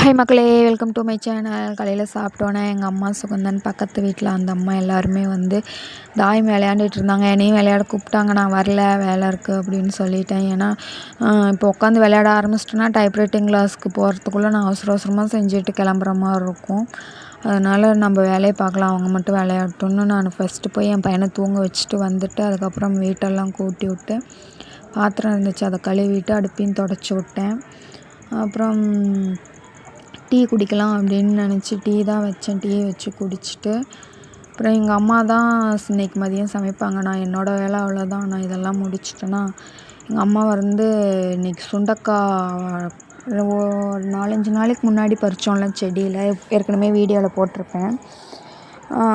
Hi மக்களே, welcome to my channel. காலையில் சாப்பிட்டோன்னே எங்கள் அம்மா சுகந்தன் பக்கத்து வீட்டில் அந்த அம்மா எல்லாருமே வந்து தாயம் விளையாண்டுட்டு இருந்தாங்க. என்னையும் விளையாட கூப்பிட்டாங்க. நான் வரல, வேலை இருக்குது அப்படின்னு சொல்லிட்டேன். ஏன்னா இப்போ உட்காந்து விளையாட ஆரம்பிச்சிட்டேன்னா டைப்ரைட்டிங் கிளாஸ்க்கு போகிறதுக்குள்ளே நான் அவசரமாக செஞ்சுட்டு கிளம்புற மாதிரி இருக்கும். அதனால் நம்ம வேலையை பார்க்கலாம், அவங்க மட்டும் விளையாடட்டும்னு நான் ஃபஸ்ட்டு போய் என் பையனை தூங்க வச்சுட்டு வந்துட்டு அதுக்கப்புறம் வீட்டெல்லாம் கூட்டி விட்டு பாத்திரம் இருந்துச்சு அதை கழுவிட்டு அடுப்பையும் தொடச்சி விட்டேன். அப்புறம் டீ குடிக்கலாம் அப்படின்னு நினச்சி டீ தான் வச்சேன். டீ வச்சு குடிச்சிட்டு அப்புறம் எங்கள் அம்மா தான் இன்றைக்கி மதியம் சமைப்பாங்க. நான் என்னோடய வேலை அவ்வளோதான். நான் இதெல்லாம் முடிச்சிட்டேன்னா எங்கள் அம்மா வந்து இன்றைக்கி சுண்டக்காய் ஒரு 4-5 நாளைக்கு முன்னாடி பறித்தோம்ல செடியில், ஏற்கனவே வீடியோவில் போட்டிருப்பேன்.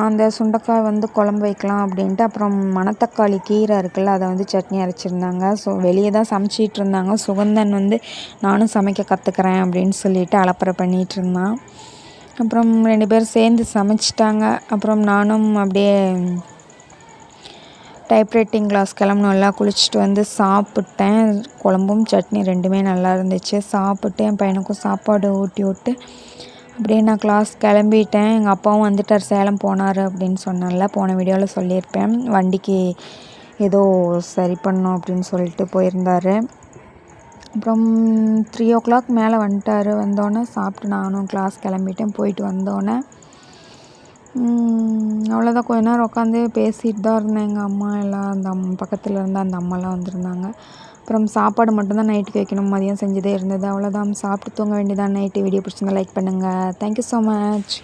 அந்த சுண்டக்காய் வந்து குழம்பு வைக்கலாம் அப்படின்ட்டு அப்புறம் மணத்தக்காளி கீரை இருக்குல்ல, அதை வந்து சட்னி அரைச்சிருந்தாங்க. ஸோ வெளியே தான் சமைச்சிட்டு இருந்தாங்க. சுகந்தன் வந்து நானும் சமைக்க கற்றுக்கிறேன் அப்படின்னு சொல்லிட்டு அலப்பறை பண்ணிகிட்டு இருந்தான். அப்புறம் 2 பேரும் சேர்ந்து சமைச்சிட்டாங்க. அப்புறம் நானும் அப்படியே டைப்ரைட்டிங் கிளாஸ் கிளம்பணும்ல, குளிச்சுட்டு வந்து சாப்பிட்டேன். குழம்பும் சட்னி ரெண்டுமே நல்லா இருந்துச்சு. சாப்பிட்டு என் பையனுக்கும் சாப்பாடு ஊட்டி விட்டு அப்படியே நான் கிளாஸ் கிளம்பிட்டேன். எங்கள் அப்பாவும் வந்துட்டார், சேலம் போனார் அப்படின்னு சொன்னால போன வீடியோவில் சொல்லியிருப்பேன். வண்டிக்கு ஏதோ சரி பண்ணோம் அப்படின்னு சொல்லிட்டு போயிருந்தார். அப்புறம் 3 o'clock மேலே வந்துட்டார். வந்தோடனே சாப்பிட்டு நானும் கிளாஸ் கிளம்பிட்டேன். போயிட்டு வந்தோடனே அவ்வளோதான், கொஞ்ச நேரம் உட்காந்து பேசிகிட்டு தான் இருந்தேன். எங்கள் அம்மா எல்லாம் அந்த பக்கத்தில் இருந்த அந்த அம்மாலாம் வந்திருந்தாங்க. அப்புறம் சாப்பாடு மட்டும்தான் நைட்டுக்கு வைக்கணும், மதியம் செஞ்சதே இருந்தது. அவ்வளோதான், சாப்பிட்டு தூங்க வேண்டியதான். நைட்டு வீடியோ பிடிச்சிருந்தா லைக் பண்ணுங்கள். Thank you so much.